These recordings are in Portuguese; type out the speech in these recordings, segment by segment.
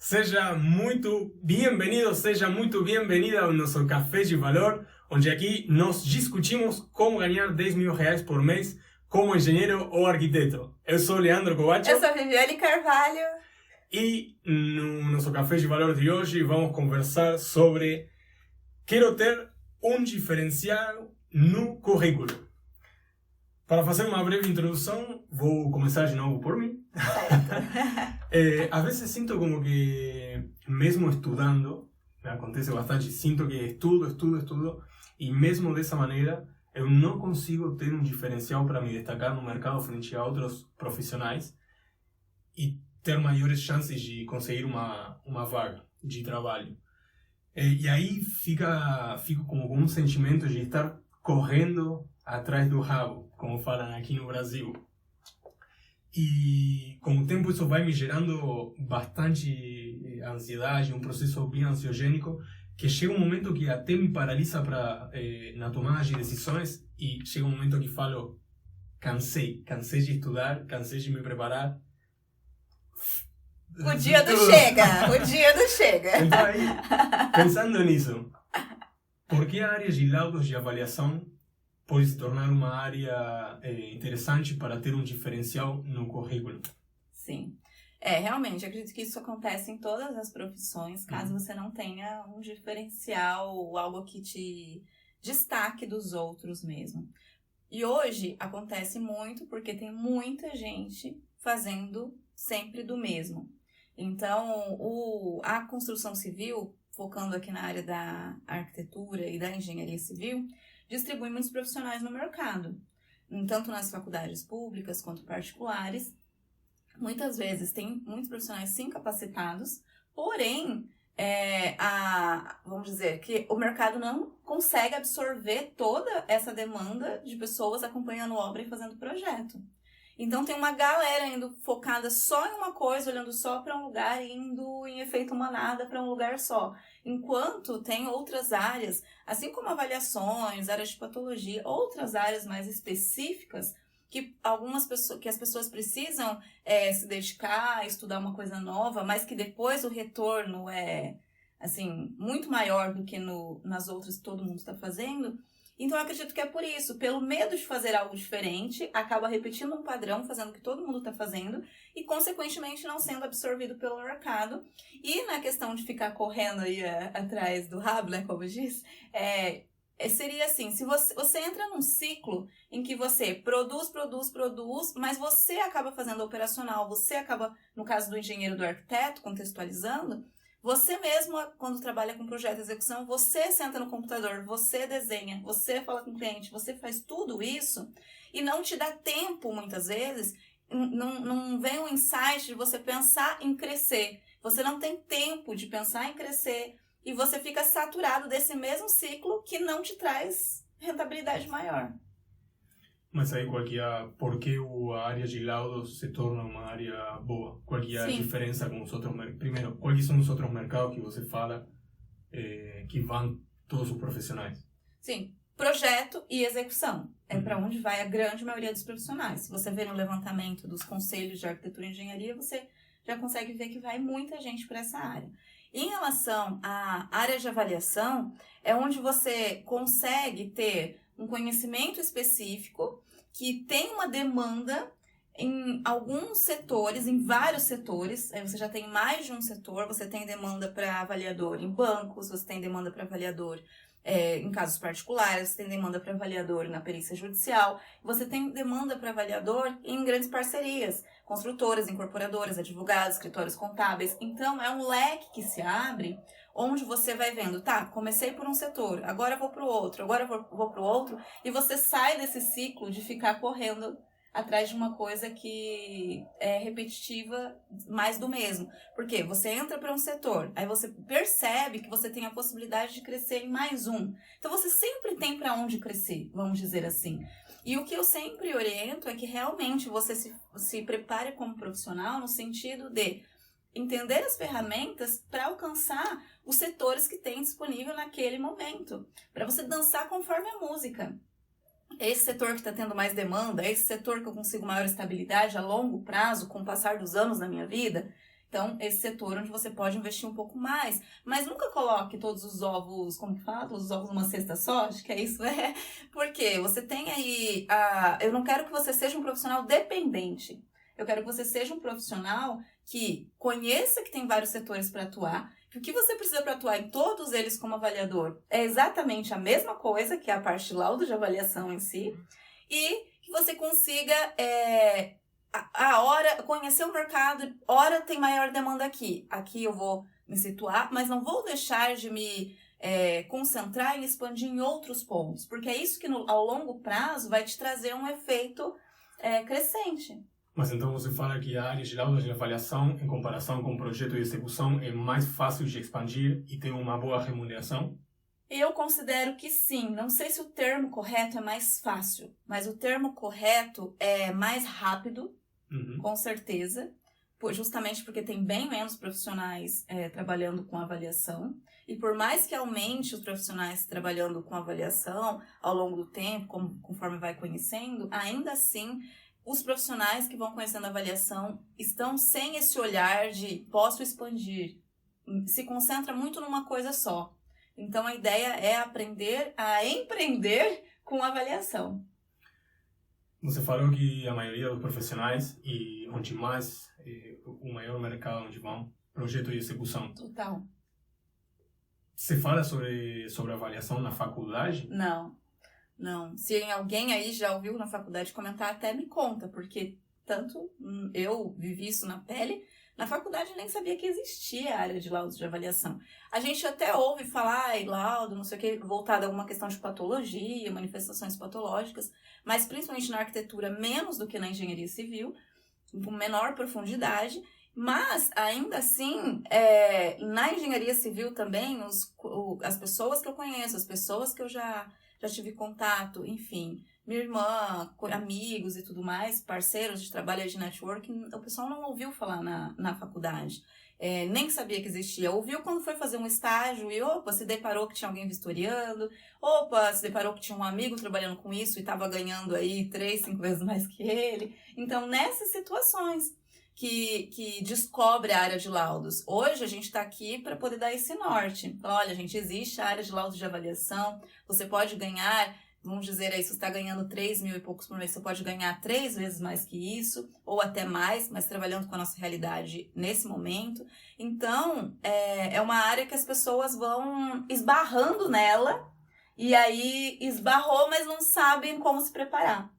Seja muito bem-vindo, seja muito bem-vinda ao nosso Café de Valor, onde aqui nós discutimos como ganhar 10 mil reais por mês como engenheiro ou arquiteto. Eu sou Leandro Covacho. Eu sou Viviane Carvalho. E no nosso Café de Valor de hoje vamos conversar sobre quero ter um diferencial no currículo. Para fazer uma breve introdução, vou começar de novo por mim. Às vezes sinto como que, mesmo estudando, me acontece bastante, sinto que estudo, e mesmo dessa maneira, eu não consigo ter um diferencial para me destacar no mercado frente a outros profissionais e ter maiores chances de conseguir uma vaga de trabalho. E aí fico como com um sentimento de estar correndo atrás do rabo, como falam aqui no Brasil. E com o tempo isso vai me gerando bastante ansiedade, um processo bem ansiogênico, que chega um momento que até me paralisa na tomada de decisões, e chega um momento que falo, cansei de estudar, cansei de me preparar. O dia do chega. Então aí, pensando nisso, por que a área de laudos de avaliação pode se tornar uma área interessante para ter um diferencial no currículo? Sim. Realmente, acredito que isso acontece em todas as profissões, caso você não tenha um diferencial, algo que te destaque dos outros mesmo. E hoje acontece muito porque tem muita gente fazendo sempre do mesmo. Então, a construção civil, focando aqui na área da arquitetura e da engenharia civil, distribui muitos profissionais no mercado, tanto nas faculdades públicas quanto particulares. Muitas vezes tem muitos profissionais sim capacitados, porém, vamos dizer que o mercado não consegue absorver toda essa demanda de pessoas acompanhando obra e fazendo projeto. Então tem uma galera indo focada só em uma coisa, olhando só para um lugar, indo em efeito manada para um lugar só. Enquanto tem outras áreas, assim como avaliações, áreas de patologia, outras áreas mais específicas que as pessoas precisam se dedicar, estudar uma coisa nova, mas que depois o retorno é assim, muito maior do que nas outras que todo mundo está fazendo. Então, eu acredito que é por isso, pelo medo de fazer algo diferente, acaba repetindo um padrão, fazendo o que todo mundo está fazendo e, consequentemente, não sendo absorvido pelo mercado. E na questão de ficar correndo aí atrás do rabo, né, como eu disse, seria assim, se você entra num ciclo em que você produz, mas você acaba fazendo operacional, você acaba, no caso do engenheiro, do arquiteto, contextualizando, você mesmo, quando trabalha com projeto de execução, você senta no computador, você desenha, você fala com o cliente, você faz tudo isso e não te dá tempo, muitas vezes, não vem um insight de você pensar em crescer. Você não tem tempo de pensar em crescer e você fica saturado desse mesmo ciclo que não te traz rentabilidade maior. Mas aí por que a área de laudos se torna uma área boa? Qual é a diferença com os outros mercados? Primeiro, quais são os outros mercados que você fala que vão todos os profissionais? Sim, projeto e execução. É para onde vai a grande maioria dos profissionais. Se você vê no levantamento dos conselhos de arquitetura e engenharia, você já consegue ver que vai muita gente para essa área. Em relação à área de avaliação, é onde você consegue ter um conhecimento específico que tem uma demanda em alguns setores, em vários setores. Aí você já tem mais de um setor, você tem demanda para avaliador em bancos, você tem demanda para avaliador em casos particulares, você tem demanda para avaliador na perícia judicial, você tem demanda para avaliador em grandes parcerias, construtoras, incorporadoras, advogados, escritórios contábeis. Então, é um leque que se abre, onde você vai vendo, comecei por um setor, agora vou para o outro, agora vou para o outro, e você sai desse ciclo de ficar correndo atrás de uma coisa que é repetitiva, mais do mesmo. Porque você entra para um setor, aí você percebe que você tem a possibilidade de crescer em mais um. Então, você sempre tem para onde crescer, vamos dizer assim. E o que eu sempre oriento é que realmente você se prepare como profissional no sentido de entender as ferramentas para alcançar os setores que tem disponível naquele momento. Para você dançar conforme a música. Esse setor que está tendo mais demanda, esse setor que eu consigo maior estabilidade a longo prazo com o passar dos anos na minha vida. Então, esse setor onde você pode investir um pouco mais. Mas nunca coloque todos os ovos, como que fala? Todos os ovos numa cesta só, acho que é isso, Porque você tem aí... eu não quero que você seja um profissional dependente. Eu quero que você seja um profissional que conheça que tem vários setores para atuar, que o que você precisa para atuar em todos eles como avaliador é exatamente a mesma coisa, que é a parte de laudo de avaliação em si, e que você consiga conhecer o mercado, hora tem maior demanda aqui eu vou me situar, mas não vou deixar de me concentrar e expandir em outros pontos, porque é isso que ao longo prazo vai te trazer um efeito crescente. Mas então você fala que a área de laudo de avaliação, em comparação com o projeto de execução, é mais fácil de expandir e tem uma boa remuneração? Eu considero que sim. Não sei se o termo correto é mais fácil, mas o termo correto é mais rápido, com certeza, justamente porque tem bem menos profissionais trabalhando com avaliação. E por mais que aumente os profissionais trabalhando com avaliação ao longo do tempo, conforme vai conhecendo, ainda assim... Os profissionais que vão conhecendo a avaliação estão sem esse olhar de posso expandir. Se concentra muito numa coisa só. Então, a ideia é aprender a empreender com avaliação. Você falou que a maioria dos profissionais e onde mais, o maior mercado onde vão, projeto de execução. Total. Você fala sobre avaliação na faculdade? Não. Se alguém aí já ouviu na faculdade comentar, até me conta, porque tanto eu vivi isso na pele, na faculdade eu nem sabia que existia a área de laudo de avaliação. A gente até ouve falar laudo, não sei o que, voltado a alguma questão de patologia, manifestações patológicas, mas principalmente na arquitetura menos do que na engenharia civil, com menor profundidade. Mas, ainda assim, na engenharia civil também, as pessoas que eu conheço, as pessoas que eu já tive contato, enfim, minha irmã, amigos e tudo mais, parceiros de trabalho de networking, o pessoal não ouviu falar na faculdade, nem sabia que existia. Ouviu quando foi fazer um estágio e, se deparou que tinha alguém vistoriando, se deparou que tinha um amigo trabalhando com isso e estava ganhando aí 3, 5 vezes mais que ele. Então, nessas situações que descobre a área de laudos. Hoje a gente está aqui para poder dar esse norte. Olha, gente, existe a área de laudos de avaliação, você pode ganhar, vamos dizer aí, se você está ganhando 3 mil e poucos por mês, você pode ganhar 3 vezes mais que isso, ou até mais, mas trabalhando com a nossa realidade nesse momento. Então, é uma área que as pessoas vão esbarrando nela, e aí esbarrou, mas não sabem como se preparar.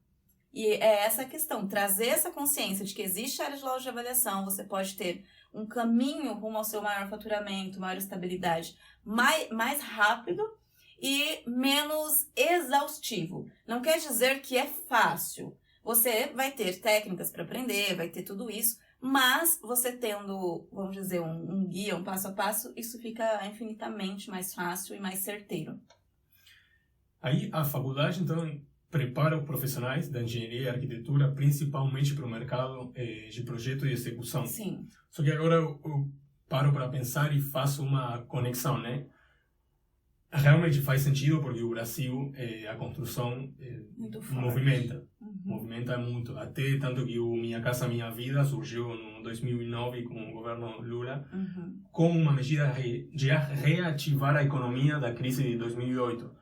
E é essa a questão, trazer essa consciência de que existe área de laudo de avaliação, você pode ter um caminho rumo ao seu maior faturamento, maior estabilidade, mais rápido e menos exaustivo. Não quer dizer que é fácil. Você vai ter técnicas para aprender, vai ter tudo isso, mas você tendo, vamos dizer, um guia, um passo a passo, isso fica infinitamente mais fácil e mais certeiro. Aí a faculdade, então, prepara os profissionais da engenharia e arquitetura principalmente para o mercado de projeto e execução. Sim. Só que agora eu paro para pensar e faço uma conexão, né? Realmente faz sentido porque o Brasil, a construção movimenta. Movimenta muito. Até tanto que o Minha Casa Minha Vida surgiu no 2009 com o governo Lula como uma medida de reativar a economia da crise de 2008.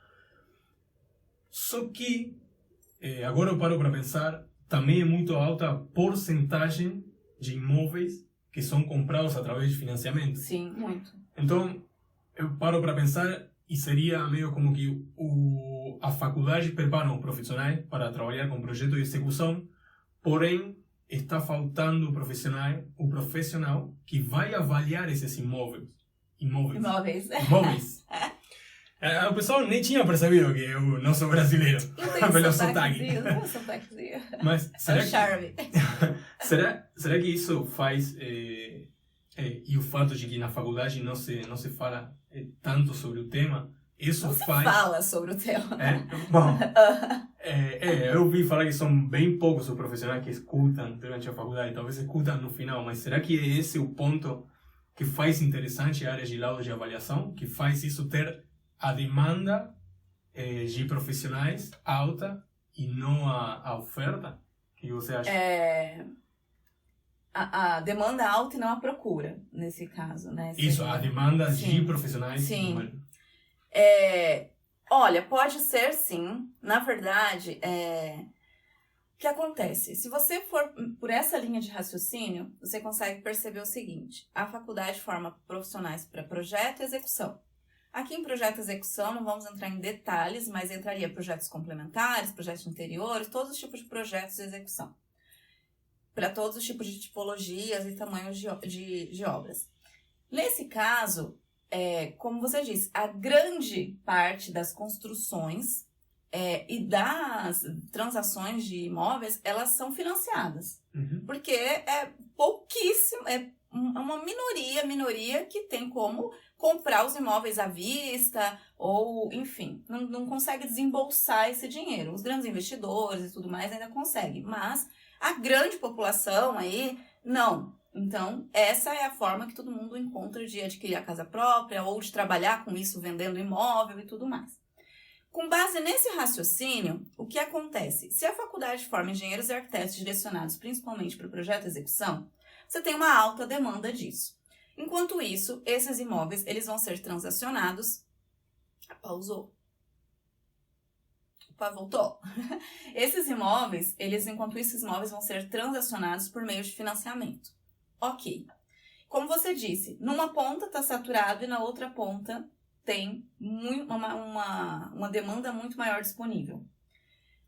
Só que, agora eu paro para pensar, também é muito alta a porcentagem de imóveis que são comprados através de financiamento. Sim, muito. Então, eu paro para pensar e seria meio como que a faculdade prepara os profissionais para trabalhar com projeto de execução, porém, está faltando o profissional que vai avaliar esses imóveis. O pessoal nem tinha percebido que eu não sou brasileiro. Pelo sotaquezinho. Mas será que isso faz... e o fato de que na faculdade não se fala tanto sobre o tema, isso faz... fala sobre o tema. Bom, eu ouvi falar que são bem poucos os profissionais que escutam durante a faculdade. Talvez escutam no final, mas será que é esse o ponto que faz interessante a área de laudo de avaliação? Que faz isso ter a demanda de profissionais alta e não a oferta? O que você acha? a demanda alta e não a procura, nesse caso, né? Isso, a demanda de profissionais. Sim. Olha, pode ser sim. Na verdade, o que acontece? Se você for por essa linha de raciocínio, você consegue perceber o seguinte. A faculdade forma profissionais para projeto e execução. Aqui em projeto e execução não vamos entrar em detalhes, mas entraria projetos complementares, projetos interiores, todos os tipos de projetos de execução. Para todos os tipos de tipologias e tamanhos de obras. Nesse caso, como você disse, a grande parte das construções e das transações de imóveis, elas são financiadas. Porque é pouquíssimo, é uma minoria que tem como comprar os imóveis à vista ou, enfim, não consegue desembolsar esse dinheiro. Os grandes investidores e tudo mais ainda conseguem, mas a grande população aí, não. Então, essa é a forma que todo mundo encontra de adquirir a casa própria ou de trabalhar com isso, vendendo imóvel e tudo mais. Com base nesse raciocínio, o que acontece? Se a faculdade forma engenheiros e arquitetos direcionados principalmente para o projeto e execução, você tem uma alta demanda disso. Enquanto isso, esses imóveis eles vão ser transacionados... Pausou. Opa, voltou. Enquanto isso, esses imóveis vão ser transacionados por meio de financiamento. Ok. Como você disse, numa ponta está saturado e na outra ponta tem uma demanda muito maior disponível.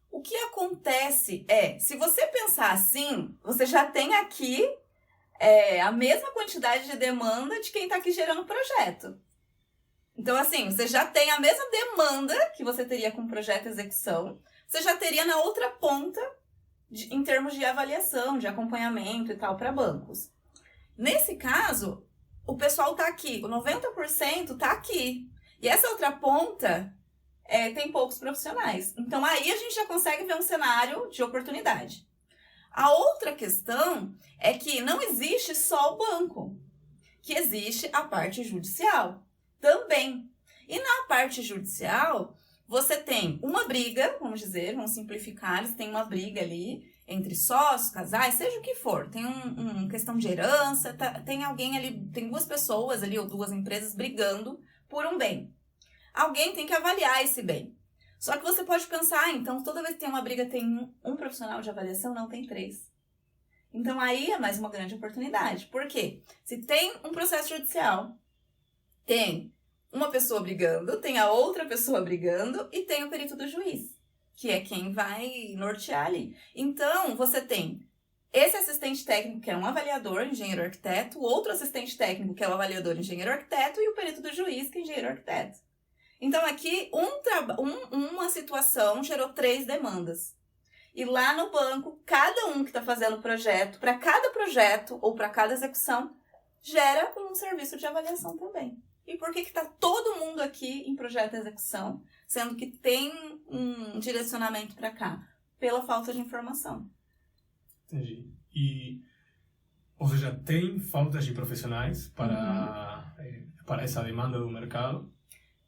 O que acontece se você pensar assim, você já tem aqui a mesma quantidade de demanda de quem está aqui gerando o projeto. Então, assim, você já tem a mesma demanda que você teria com o projeto de execução, você já teria na outra ponta em termos de avaliação, de acompanhamento e tal para bancos. Nesse caso, o pessoal está aqui, o 90% está aqui. E essa outra ponta tem poucos profissionais. Então, aí a gente já consegue ver um cenário de oportunidade. A outra questão é que não existe só o banco, que existe a parte judicial também. E na parte judicial, você tem uma briga, vamos simplificar, você tem uma briga ali entre sócios, casais, seja o que for. Tem uma questão de herança, tem alguém ali, tem duas pessoas ali ou duas empresas brigando por um bem. Alguém tem que avaliar esse bem. Só que você pode pensar, então, toda vez que tem uma briga, tem um profissional de avaliação? Não, tem 3. Então, aí é mais uma grande oportunidade. Por quê? Se tem um processo judicial, tem uma pessoa brigando, tem a outra pessoa brigando e tem o perito do juiz, que é quem vai nortear ali. Então, você tem esse assistente técnico, que é um avaliador, engenheiro arquiteto, outro assistente técnico, que é o avaliador, engenheiro arquiteto, e o perito do juiz, que é engenheiro arquiteto. Então, aqui, uma situação gerou 3 demandas. E lá no banco, cada um que está fazendo o projeto, para cada projeto ou para cada execução, gera um serviço de avaliação também. E por que está todo mundo aqui em projeto de execução, sendo que tem um direcionamento para cá? Pela falta de informação. Entendi. Ou seja, tem falta de profissionais para essa demanda do mercado.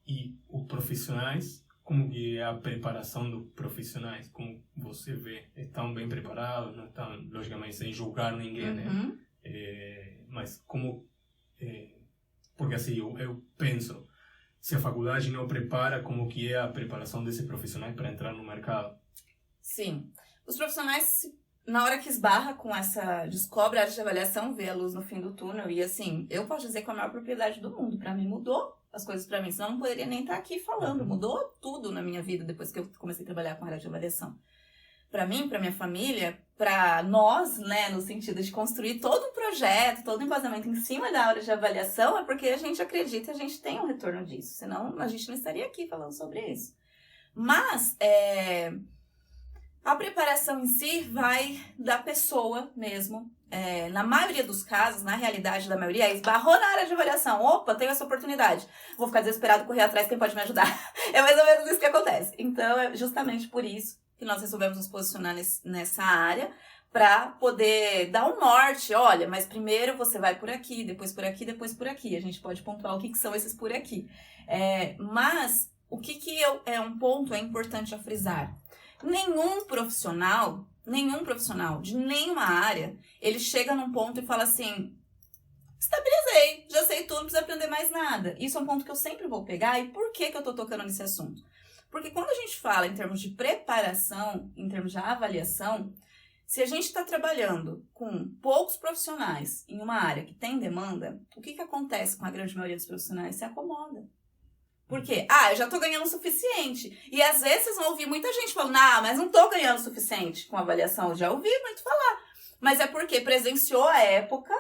E os profissionais, como que é a preparação dos profissionais? Como você vê? Estão bem preparados? Não estão, logicamente, sem julgar ninguém, né? Mas como... porque assim, eu penso, se a faculdade não prepara, como que é a preparação desses profissionais para entrar no mercado? Sim. Os profissionais, na hora que esbarra com descobre a área de avaliação, vê a luz no fim do túnel. E assim, eu posso dizer com a maior propriedade do mundo. Para mim, mudou as coisas para mim. Senão eu não poderia nem estar aqui falando. Mudou tudo na minha vida depois que eu comecei a trabalhar com a área de avaliação. Para mim, para minha família, para nós, né, no sentido de construir todo um projeto, todo um embasamento em cima da área de avaliação, é porque a gente acredita e a gente tem um retorno disso. Senão, a gente não estaria aqui falando sobre isso. Mas, a preparação em si vai da pessoa mesmo. Na maioria dos casos, na realidade da maioria, esbarrou na área de avaliação. Opa, tenho essa oportunidade. Vou ficar desesperado, correr atrás, quem pode me ajudar? É mais ou menos isso que acontece. Então, é justamente por isso que nós resolvemos nos posicionar nessa área, para poder dar um norte. Olha, mas primeiro você vai por aqui, depois por aqui, depois por aqui. A gente pode pontuar o que são esses por aqui. Mas o que é um ponto importante a frisar. Nenhum profissional nenhum profissional de nenhuma área, ele chega num ponto e fala assim, estabilizei, já sei tudo, não preciso aprender mais nada. Isso é um ponto que eu sempre vou pegar. E por que eu tô tocando nesse assunto? Porque quando a gente fala em termos de preparação, em termos de avaliação, se a gente está trabalhando com poucos profissionais em uma área que tem demanda, o que acontece com a grande maioria dos profissionais? Se acomoda. Por quê? Eu já tô ganhando o suficiente. E às vezes vocês vão ouvir muita gente falando, mas não tô ganhando o suficiente com avaliação. Eu já ouvi muito falar. Mas é porque presenciou a época,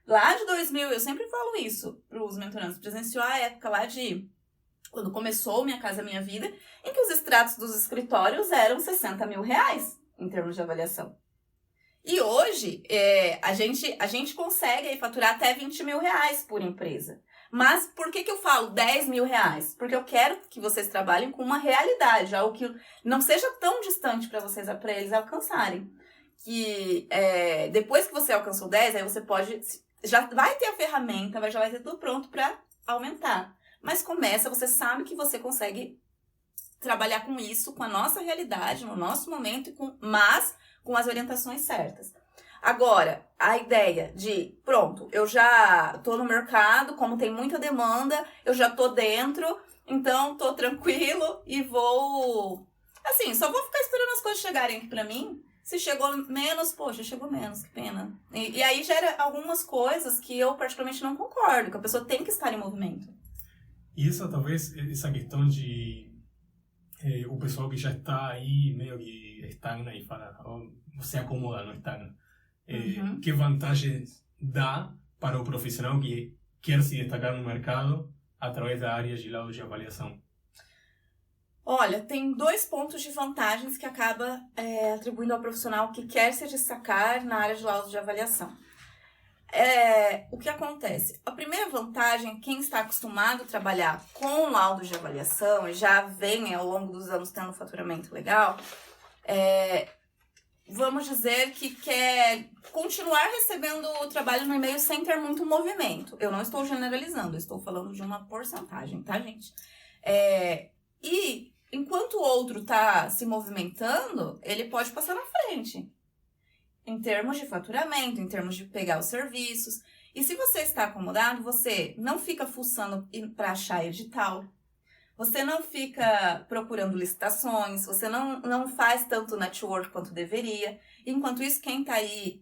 lá de 2000, eu sempre falo isso para os mentorandos, presenciou a época lá de quando começou Minha Casa Minha Vida, em que os extratos dos escritórios eram 60 mil reais em termos de avaliação. E hoje, a gente consegue aí faturar até 20 mil reais por empresa. Mas por que eu falo 10 mil reais? Porque eu quero que vocês trabalhem com uma realidade, algo que não seja tão distante para eles alcançarem. Que depois que você alcançou 10, aí você pode... Já vai ter a ferramenta, já vai ter tudo pronto para aumentar. Mas começa, você sabe que você consegue trabalhar com isso, com a nossa realidade, no nosso momento, mas com as orientações certas. Agora, a ideia de, pronto, eu já tô no mercado, como tem muita demanda, eu já tô dentro, então tô tranquilo e vou... Assim, só vou ficar esperando as coisas chegarem aqui pra mim. Se chegou menos, poxa, chegou menos, que pena. E aí gera algumas coisas que eu particularmente não concordo, que a pessoa tem que estar em movimento. E essa questão de o pessoal que já está aí meio que estagna e fala, você acomoda, não estagna. Que vantagens dá para o profissional que quer se destacar no mercado através da área de laudos de avaliação? Olha, tem 2 pontos de vantagens que acaba atribuindo ao profissional que quer se destacar na área de laudos de avaliação. O que acontece? A primeira vantagem, quem está acostumado a trabalhar com laudos de avaliação e já vem ao longo dos anos tendo um faturamento legal, vamos dizer que quer continuar recebendo o trabalho no e-mail sem ter muito movimento. Eu não estou generalizando, eu estou falando de uma porcentagem, tá, gente? E enquanto o outro está se movimentando, ele pode passar na frente. Em termos de faturamento, em termos de pegar os serviços. E se você está acomodado, você não fica fuçando para achar edital. Você não fica procurando licitações. Você não faz tanto network quanto deveria. Enquanto isso, quem está aí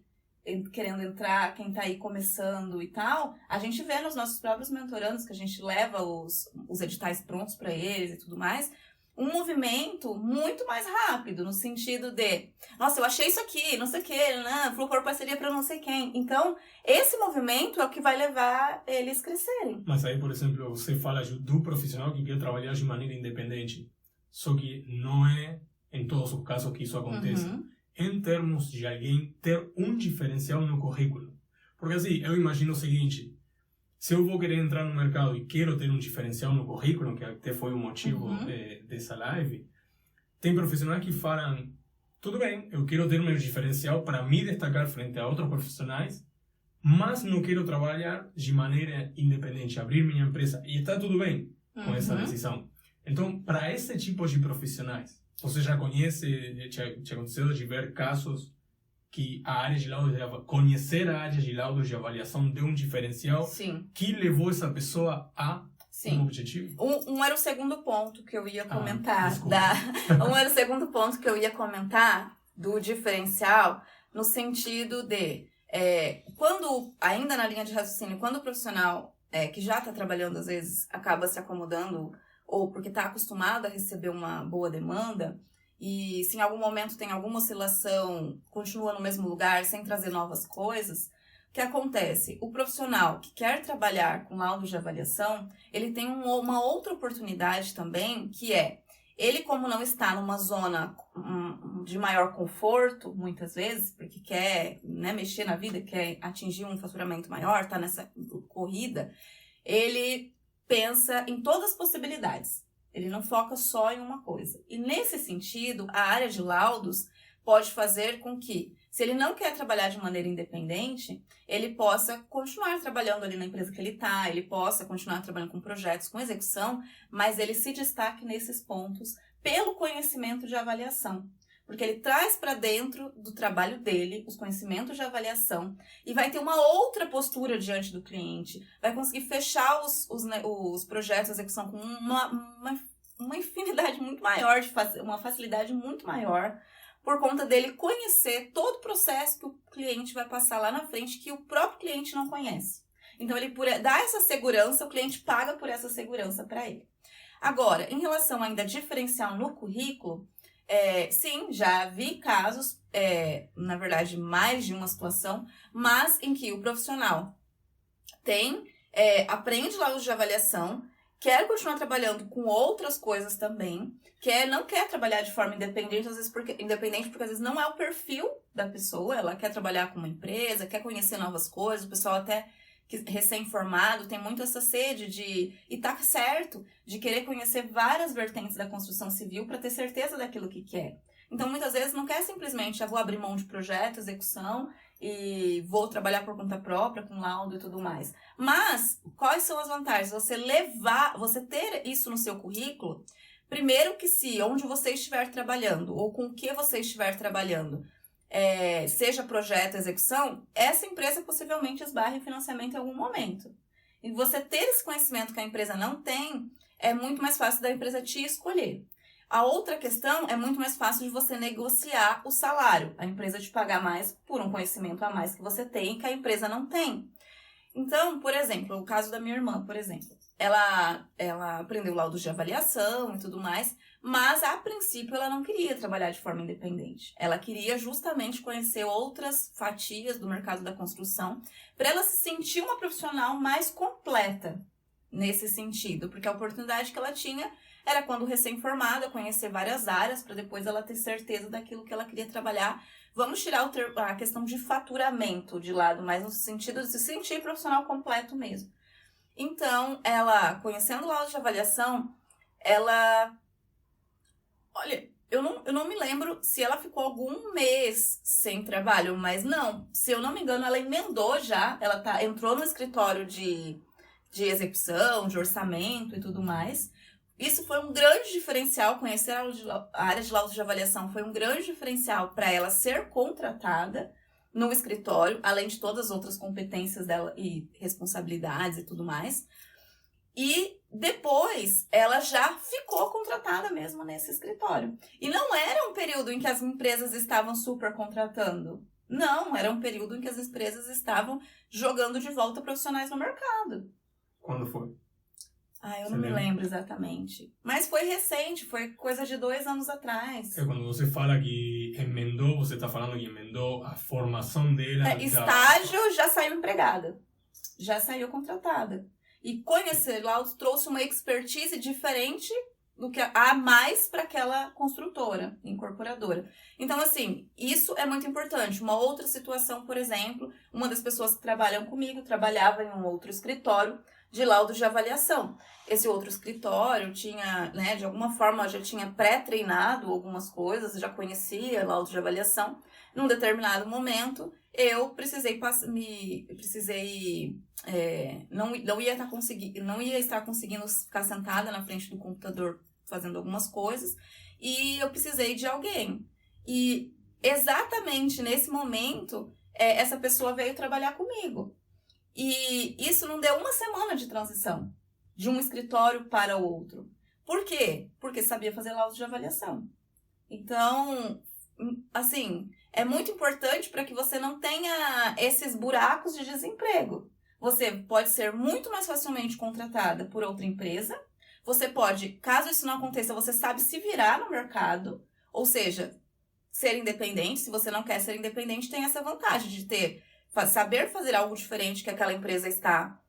querendo entrar, quem está aí começando e tal, a gente vê nos nossos próprios mentorandos que a gente leva os editais prontos para eles e tudo mais, um movimento muito mais rápido, no sentido de, nossa, eu achei isso aqui, não sei o que, propor parceria para não sei quem. Então, esse movimento é o que vai levar eles crescerem. Mas aí, por exemplo, você fala do profissional que quer trabalhar de maneira independente, só que não é em todos os casos que isso acontece. Em termos de alguém ter um diferencial no currículo. Porque assim, eu imagino o seguinte, se eu vou querer entrar no mercado e quero ter um diferencial no currículo, que até foi o motivo dessa live, tem profissionais que falam, tudo bem, eu quero ter meu diferencial para me destacar frente a outros profissionais, mas não quero trabalhar de maneira independente, abrir minha empresa. E está tudo bem com essa decisão. Então, para esse tipo de profissionais, você já conhece, te aconteceu de ver casos que a área de laudos conhecer a área de laudos de avaliação deu um diferencial Sim. que levou essa pessoa a um objetivo? Um era o segundo ponto que eu ia comentar. Um era o segundo ponto que eu ia comentar do diferencial, no sentido de, quando, ainda na linha de raciocínio, quando o profissional que já está trabalhando, às vezes, acaba se acomodando, ou porque está acostumado a receber uma boa demanda, e se em algum momento tem alguma oscilação, continua no mesmo lugar, sem trazer novas coisas, o que acontece? O profissional que quer trabalhar com laudos de avaliação, ele tem uma outra oportunidade também, que ele como não está numa zona de maior conforto, muitas vezes, porque quer mexer na vida, quer atingir um faturamento maior, está nessa corrida, ele pensa em todas as possibilidades. Ele não foca só em uma coisa. E nesse sentido, a área de laudos pode fazer com que, se ele não quer trabalhar de maneira independente, ele possa continuar trabalhando ali na empresa que ele está, ele possa continuar trabalhando com projetos, com execução, mas ele se destaque nesses pontos pelo conhecimento de avaliação. Porque ele traz para dentro do trabalho dele os conhecimentos de avaliação e vai ter uma outra postura diante do cliente, vai conseguir fechar os projetos de execução com uma infinidade muito maior, uma facilidade muito maior, por conta dele conhecer todo o processo que o cliente vai passar lá na frente, que o próprio cliente não conhece. Então, ele dá essa segurança, o cliente paga por essa segurança para ele. Agora, em relação ainda a diferencial no currículo, sim, já vi casos, na verdade, mais de uma situação, mas em que o profissional aprende lá os de avaliação, quer continuar trabalhando com outras coisas também, não quer trabalhar de forma independente, às vezes porque às vezes não é o perfil da pessoa, ela quer trabalhar com uma empresa, quer conhecer novas coisas, o pessoal até recém-formado tem muito essa sede e tá certo, de querer conhecer várias vertentes da construção civil para ter certeza daquilo que quer. Então, muitas vezes, não quer simplesmente, vou abrir mão de projeto, execução e vou trabalhar por conta própria, com laudo e tudo mais. Mas, quais são as vantagens? Você ter isso no seu currículo, primeiro que onde você estiver trabalhando, ou com o que você estiver trabalhando, seja projeto, execução, essa empresa possivelmente esbarre em financiamento em algum momento. E você ter esse conhecimento que a empresa não tem, é muito mais fácil da empresa te escolher. A outra questão é muito mais fácil de você negociar o salário. A empresa te pagar mais por um conhecimento a mais que você tem, que a empresa não tem. Então, por exemplo, o caso da minha irmã, por exemplo. Ela aprendeu laudos de avaliação e tudo mais, mas a princípio ela não queria trabalhar de forma independente. Ela queria justamente conhecer outras fatias do mercado da construção para ela se sentir uma profissional mais completa nesse sentido, porque a oportunidade que ela tinha era quando recém-formada, conhecer várias áreas para depois ela ter certeza daquilo que ela queria trabalhar. Vamos tirar a questão de faturamento de lado, mas no sentido de se sentir profissional completo mesmo. Então, ela, conhecendo laudos de avaliação, olha, eu não me lembro se ela ficou algum mês sem trabalho, mas não, se eu não me engano, ela emendou já, ela entrou no escritório de execução, de orçamento e tudo mais. Isso foi um grande diferencial, conhecer a área de laudos de avaliação foi um grande diferencial para ela ser contratada no escritório, além de todas as outras competências dela e responsabilidades e tudo mais. E depois, ela já ficou contratada mesmo nesse escritório. E não era um período em que as empresas estavam super contratando. Não, era um período em que as empresas estavam jogando de volta profissionais no mercado. Quando foi? Eu não me lembro exatamente. Mas foi recente, foi coisa de 2 anos atrás. Quando você fala que emendou, você está falando que emendou a formação dela. Estágio, já saiu empregada. Já saiu contratada. E conhecer laudos trouxe uma expertise diferente do que a mais para aquela construtora, incorporadora. Então, assim, isso é muito importante. Uma outra situação, por exemplo, uma das pessoas que trabalham comigo trabalhava em um outro escritório de laudos de avaliação. Esse outro escritório tinha, de alguma forma, já tinha pré-treinado algumas coisas, já conhecia laudos de avaliação. Num determinado momento, eu não ia estar conseguindo ficar sentada na frente do computador fazendo algumas coisas, e eu precisei de alguém. E exatamente nesse momento, essa pessoa veio trabalhar comigo. E isso não deu uma semana de transição, de um escritório para o outro. Por quê? Porque sabia fazer laudos de avaliação. Então, assim, é muito importante para que você não tenha esses buracos de desemprego. Você pode ser muito mais facilmente contratada por outra empresa. Você pode, caso isso não aconteça, você sabe se virar no mercado. Ou seja, ser independente. Se você não quer ser independente, tem essa vantagem de saber fazer algo diferente que aquela empresa está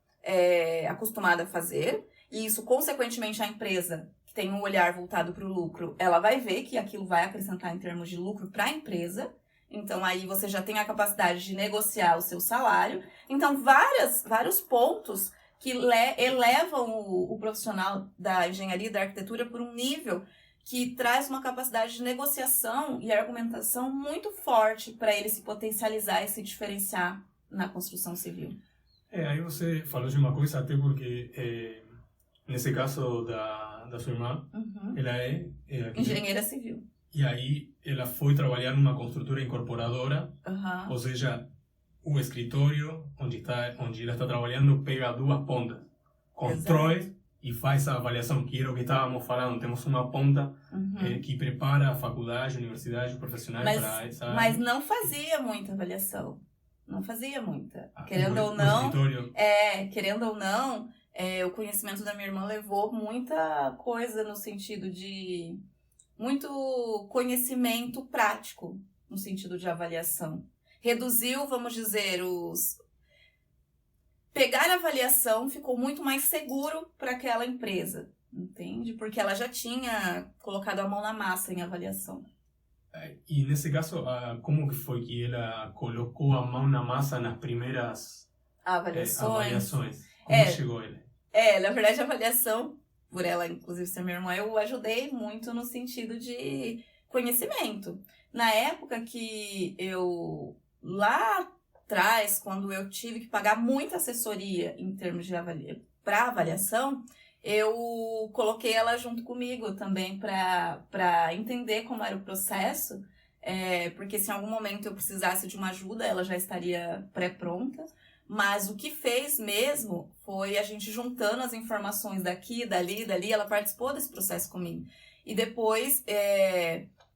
acostumada a fazer. E isso, consequentemente, a empresa que tem um olhar voltado para o lucro, ela vai ver que aquilo vai acrescentar em termos de lucro para a empresa. Então, aí você já tem a capacidade de negociar o seu salário. Então, vários pontos que elevam o profissional da engenharia e da arquitetura por um nível que traz uma capacidade de negociação e argumentação muito forte para ele se potencializar e se diferenciar na construção civil. Aí você falou de uma coisa, até porque, nesse caso da sua irmã, ela é engenheira civil. E aí ela foi trabalhar numa construtora incorporadora, ou seja, o escritório onde ela está trabalhando pega duas pontas, constrói e faz a avaliação, que era o que estávamos falando. Temos uma ponta que prepara a faculdade, a universidade, os profissionais para essa área. Mas não fazia muita avaliação. Não fazia muita. Querendo ou não, o conhecimento da minha irmã levou muita coisa no sentido de... muito conhecimento prático no sentido de avaliação. Reduziu, vamos dizer, pegar a avaliação ficou muito mais seguro para aquela empresa, entende? Porque ela já tinha colocado a mão na massa em avaliação. E nesse caso, como que foi que ela colocou a mão na massa nas primeiras avaliações? Como chegou ele? Na verdade, a avaliação, por ela inclusive ser minha irmã, eu ajudei muito no sentido de conhecimento. Na época que eu, lá atrás, quando eu tive que pagar muita assessoria em termos de para avaliação, eu coloquei ela junto comigo também para entender como era o processo, porque se em algum momento eu precisasse de uma ajuda, ela já estaria pré-pronta. Mas o que fez mesmo foi a gente juntando as informações daqui, dali, ela participou desse processo comigo. E depois,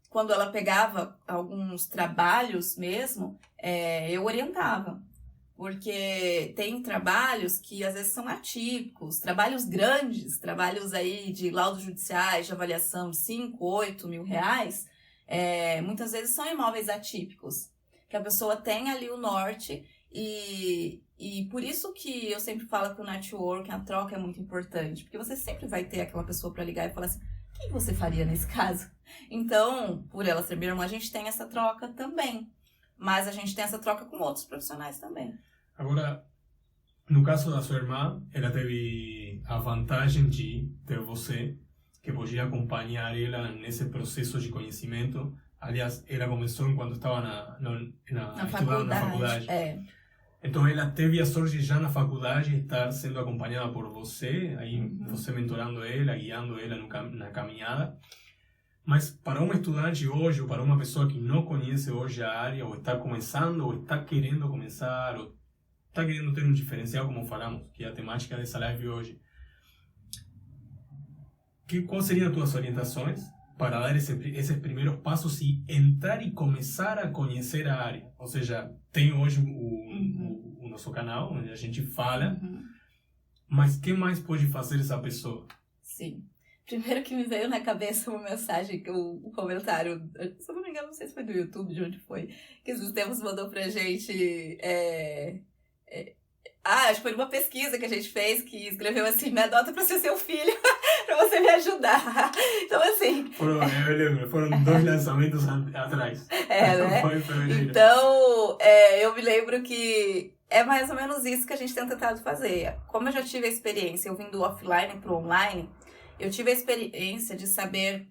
quando ela pegava alguns trabalhos mesmo, eu orientava. Porque tem trabalhos que às vezes são atípicos, trabalhos grandes, trabalhos aí de laudos judiciais, de avaliação de 5, 8 mil reais, muitas vezes são imóveis atípicos, que a pessoa tem ali o norte. E por isso que eu sempre falo que o network, a troca é muito importante. Porque você sempre vai ter aquela pessoa para ligar e falar assim, o que você faria nesse caso? Então, por ela ser minha irmã, a gente tem essa troca também. Mas a gente tem essa troca com outros profissionais também. Agora, no caso da sua irmã, ela teve a vantagem de ter você, que podia acompanhar ela nesse processo de conhecimento. Aliás, ela começou enquanto estava estudando na faculdade. Então, ela teve a sorte já na faculdade de estar sendo acompanhada por você, aí você mentorando ela, guiando ela na caminhada. Mas para um estudante hoje, ou para uma pessoa que não conhece hoje a área, ou está começando, ou está querendo começar, ou está querendo ter um diferencial, como falamos, que é a temática dessa live hoje, quais seriam as tuas orientações para dar esses primeiros passos e entrar e começar a conhecer a área? Ou seja, tem hoje o nosso canal, onde a gente fala, mas o que mais pode fazer essa pessoa? Sim. Primeiro que me veio na cabeça uma mensagem, um comentário, se eu não me engano, não sei se foi do YouTube, de onde foi, que esses tempos mandou pra gente... acho que foi uma pesquisa que a gente fez, que escreveu assim, me adota pra ser seu filho, pra você me ajudar. Então, assim... Eu lembro, foram 2 lançamentos atrás. Né? Foi fevereiro. Então, eu me lembro que é mais ou menos isso que a gente tem tentado fazer. Como eu já tive a experiência, eu vim do offline pro online, eu tive a experiência de saber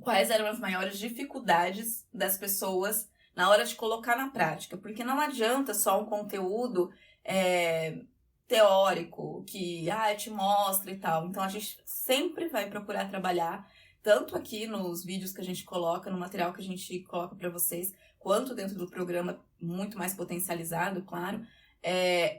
quais eram as maiores dificuldades das pessoas na hora de colocar na prática. Porque não adianta só um conteúdo teórico que te mostra e tal. Então, a gente sempre vai procurar trabalhar, tanto aqui nos vídeos que a gente coloca, no material que a gente coloca para vocês, quanto dentro do programa, muito mais potencializado, claro,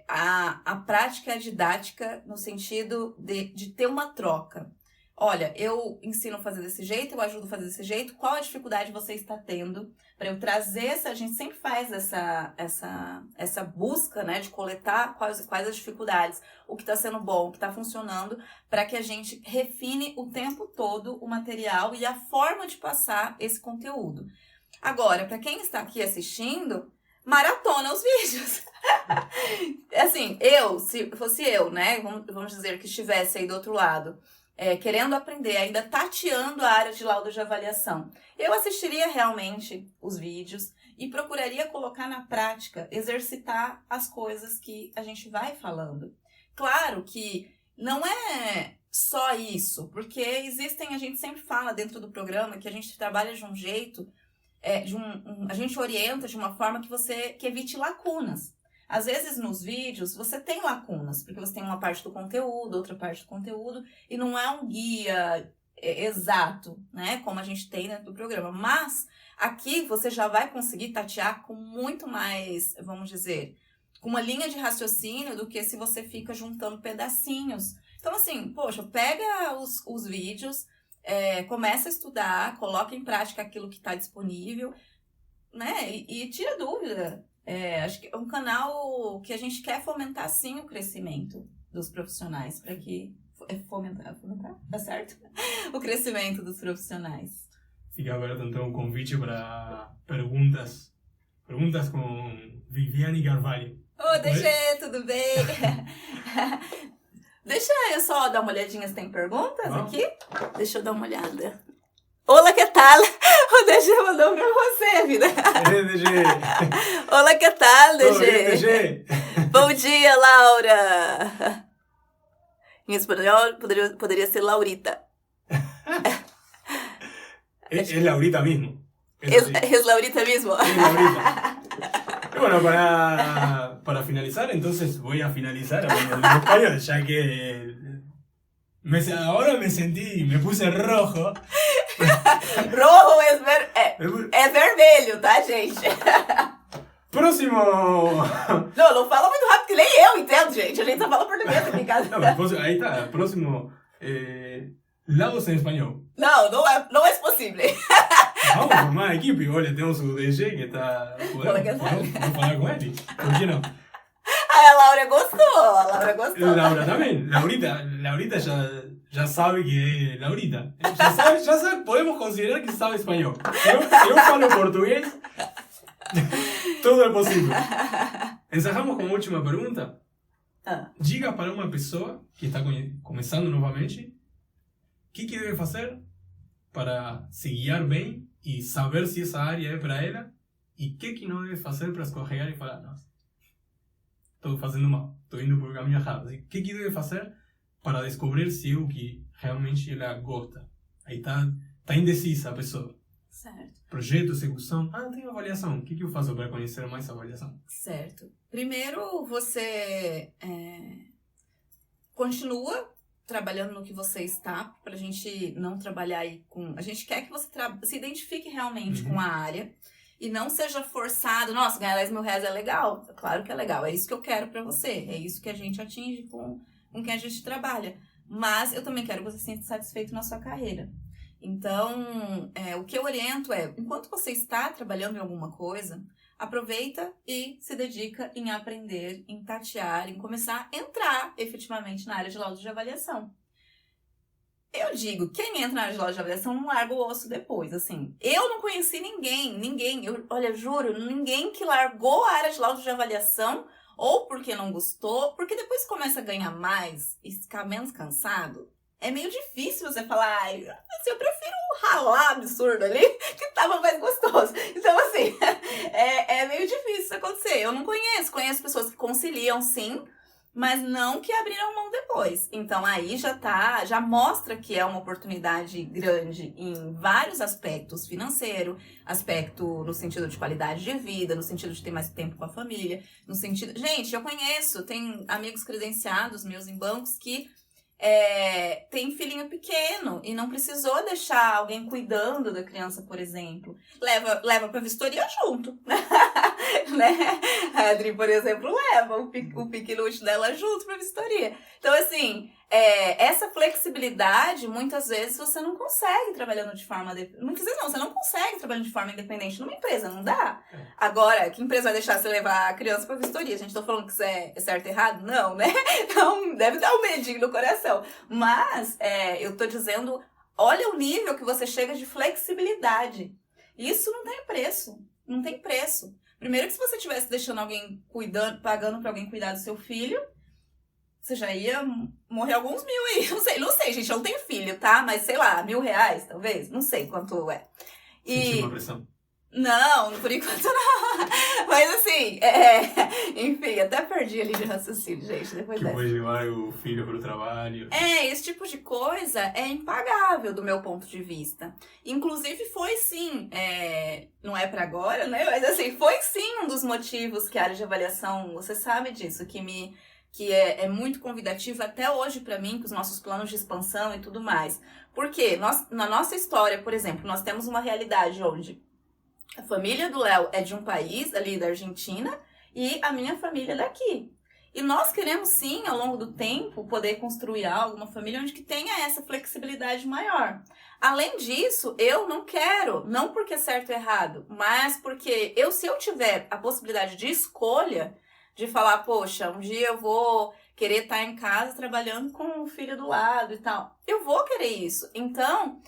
a prática e a didática no sentido de ter uma troca. Olha, eu ensino a fazer desse jeito, eu ajudo a fazer desse jeito, qual a dificuldade você está tendo para eu trazer a gente sempre faz essa busca, né, de coletar quais as dificuldades, o que está sendo bom, o que está funcionando, para que a gente refine o tempo todo o material e a forma de passar esse conteúdo. Agora, para quem está aqui assistindo, maratona os vídeos. Assim, se fosse eu, né, vamos dizer que estivesse aí do outro lado, querendo aprender, ainda tateando a área de laudo de avaliação, eu assistiria realmente os vídeos e procuraria colocar na prática, exercitar as coisas que a gente vai falando. Claro que não é só isso, porque a gente sempre fala dentro do programa que a gente trabalha de um jeito, a gente orienta de uma forma que evite lacunas. Às vezes, nos vídeos, você tem lacunas, porque você tem uma parte do conteúdo, outra parte do conteúdo, e não é um guia exato, né? Como a gente tem dentro do programa. Mas aqui você já vai conseguir tatear com muito mais, vamos dizer, com uma linha de raciocínio do que se você fica juntando pedacinhos. Então, assim, poxa, pega os vídeos, começa a estudar, coloca em prática aquilo que está disponível, né? E tira dúvida. Acho que é um canal que a gente quer fomentar, sim, o crescimento dos profissionais, para que... Fomentar, tá certo? O crescimento dos profissionais. Fica aberto, então, um convite para perguntas com Viviane Carvalho. Ô, DG, tudo bem? Deixa eu só dar uma olhadinha se tem perguntas aqui. Deixa eu dar uma olhada. Olá, que tal? O DG mandou pra você, vida. DG. Olá, que tal, DG? Bem, DG. Bom dia, Laura. Em espanhol, poderia ser Laurita. Es Laurita mismo. ¿Es Laurita mismo? Es Laurita. Y bueno, para finalizar, entonces voy a finalizar hablando en español, ya que ahora me puse rojo. Rojo é vermelho, tá, gente? Próximo! Não fala muito rápido, que nem eu entendo, gente. A gente só fala português aqui em casa. Ahí está, próximo. Lados en español. Não é possível. Vamos a formar equipo, igual temos o DG que está... Podemos falar com ele? Por que não? A Laura gostou. Laura também. Laurita já sabe que é Laurita. Já sabe, podemos considerar que sabe espanhol. Se eu falo português, tudo é possível. Encerramos com a última pergunta. Diga para uma pessoa que está começando novamente o que deve fazer para se guiar bem e saber se essa área é para ela e o que não deve fazer para escorregar e falar, nossa, estou fazendo mal, estou indo por caminho errado. O que deve fazer para descobrir se é o que realmente ela gosta? Aí está indecisa a pessoa. Certo. Projeto, execução. Tem avaliação. O que eu faço para conhecer mais a avaliação? Certo. Primeiro, você continua trabalhando no que você está, pra gente não trabalhar aí com... A gente quer que você se identifique realmente com a área e não seja forçado. Nossa, ganhar 10 mil reais é legal. Claro que é legal. É isso que eu quero pra você. É isso que a gente atinge com quem a gente trabalha. Mas eu também quero que você se sinta satisfeito na sua carreira. Então, o que eu oriento enquanto você está trabalhando em alguma coisa, aproveita e se dedica em aprender, em tatear, em começar a entrar efetivamente na área de laudos de avaliação. Eu digo, quem entra na área de laudos de avaliação não larga o osso depois, assim. Eu não conheci ninguém, olha, juro, ninguém que largou a área de laudos de avaliação ou porque não gostou, porque depois começa a ganhar mais e ficar menos cansado. É meio difícil você falar, assim, eu prefiro ralar absurdo ali, que tava mais gostoso. Então, assim, é meio difícil isso acontecer. Eu não conheço pessoas que conciliam, sim, mas não que abriram mão depois. Então, aí já mostra que é uma oportunidade grande em vários aspectos, financeiro, aspecto no sentido de qualidade de vida, no sentido de ter mais tempo com a família, no sentido... Gente, eu conheço, tem amigos credenciados meus em bancos que tem filhinho pequeno e não precisou deixar alguém cuidando da criança, por exemplo. Leva pra vistoria junto, né? A Adri, por exemplo, leva o piqueluche dela junto pra vistoria. Então, assim, essa flexibilidade, muitas vezes você não consegue trabalhando de forma... Muitas vezes não, você não consegue trabalhando de forma independente numa empresa, não dá. Agora, que empresa vai deixar você levar a criança pra vistoria? A gente tá falando que isso é certo e errado? Não, né? Então, deve dar um medinho no coração. Mas, eu tô dizendo, olha o nível que você chega de flexibilidade. Isso não tem preço. Não tem preço. Primeiro que se você estivesse deixando alguém pagando pra alguém cuidar do seu filho, você já ia morrer alguns mil aí. Não sei, gente, eu não tenho filho, tá? Mas, sei lá, R$1.000, talvez? Não sei quanto é. Sentiu uma pressão? Não, por enquanto não. Mas assim, enfim, até perdi ali de raciocínio, gente. Depois levar o filho para o trabalho. Esse tipo de coisa é impagável do meu ponto de vista. Inclusive foi sim, não é pra agora, né? Mas assim, foi sim um dos motivos que a área de avaliação, você sabe disso, que me que é muito convidativo até hoje para mim, com os nossos planos de expansão e tudo mais. Porque na nossa história, por exemplo, nós temos uma realidade onde a família do Léo é de um país, ali da Argentina, e a minha família é daqui. E nós queremos sim, ao longo do tempo, poder construir algo, uma família onde que tenha essa flexibilidade maior. Além disso, eu não quero, não porque é certo ou errado, mas porque se eu tiver a possibilidade de escolha, de falar, poxa, um dia eu vou querer estar em casa trabalhando com o filho do lado e tal, eu vou querer isso. Então,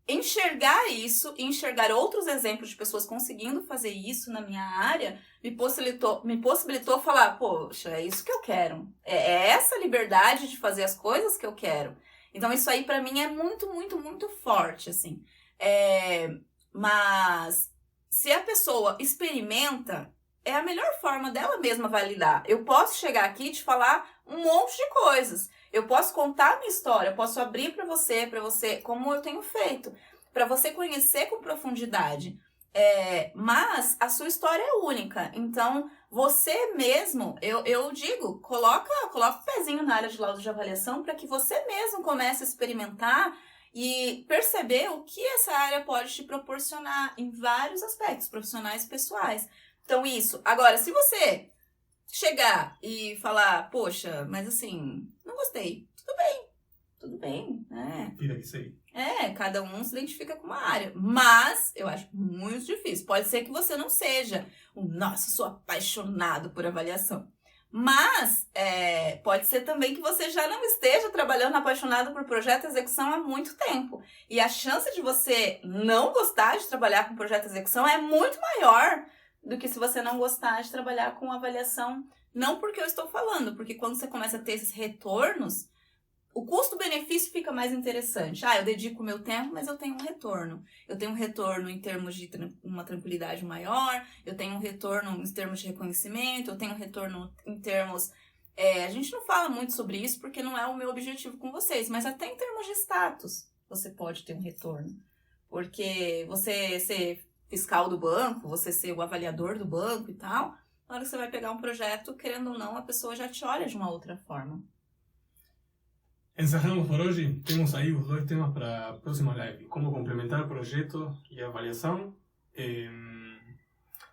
enxergar isso e enxergar outros exemplos de pessoas conseguindo fazer isso na minha área me possibilitou falar, poxa, é isso que eu quero. É essa liberdade de fazer as coisas que eu quero. Então, isso aí pra mim é muito, muito, muito forte, assim. Mas se a pessoa experimenta, é a melhor forma dela mesma validar. Eu posso chegar aqui e te falar um monte de coisas. Eu posso contar a minha história, eu posso abrir para você, como eu tenho feito, para você conhecer com profundidade. Mas a sua história é única. Então, você mesmo, eu digo, coloca o pezinho na área de laudo de avaliação para que você mesmo comece a experimentar e perceber o que essa área pode te proporcionar em vários aspectos, profissionais e pessoais. Então, isso. Agora, se você chegar e falar, poxa, mas assim, não gostei. Tudo bem, né? Vida que sei. Cada um se identifica com uma área. Mas, eu acho muito difícil. Pode ser que você não seja nossa, sou apaixonado por avaliação. Mas, pode ser também que você já não esteja trabalhando apaixonado por projeto e execução há muito tempo. E a chance de você não gostar de trabalhar com projeto e execução é muito maior do que se você não gostar de trabalhar com avaliação. Não porque eu estou falando, porque quando você começa a ter esses retornos, o custo-benefício fica mais interessante. Eu dedico o meu tempo, mas eu tenho um retorno. Eu tenho um retorno em termos de uma tranquilidade maior, eu tenho um retorno em termos de reconhecimento, eu tenho um retorno em termos... a gente não fala muito sobre isso porque não é o meu objetivo com vocês, mas até em termos de status você pode ter um retorno. Porque você ser fiscal do banco, você ser o avaliador do banco e tal, na hora que você vai pegar um projeto, querendo ou não, a pessoa já te olha de uma outra forma. Encerramos por hoje. Temos aí os dois temas para a próxima live. Como complementar projeto e avaliação.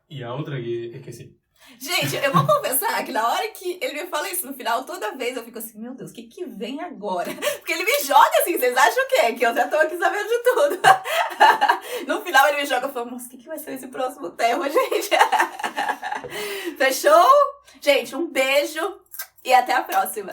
E a outra que esqueci. Gente, eu vou confessar que na hora que ele me fala isso no final, toda vez eu fico assim, meu Deus, o que vem agora? Porque ele me joga assim, vocês acham o quê? Que eu já tô aqui sabendo de tudo. No final ele me joga e fala, nossa, o que vai ser esse próximo tema, gente? Fechou? Gente, um beijo e até a próxima.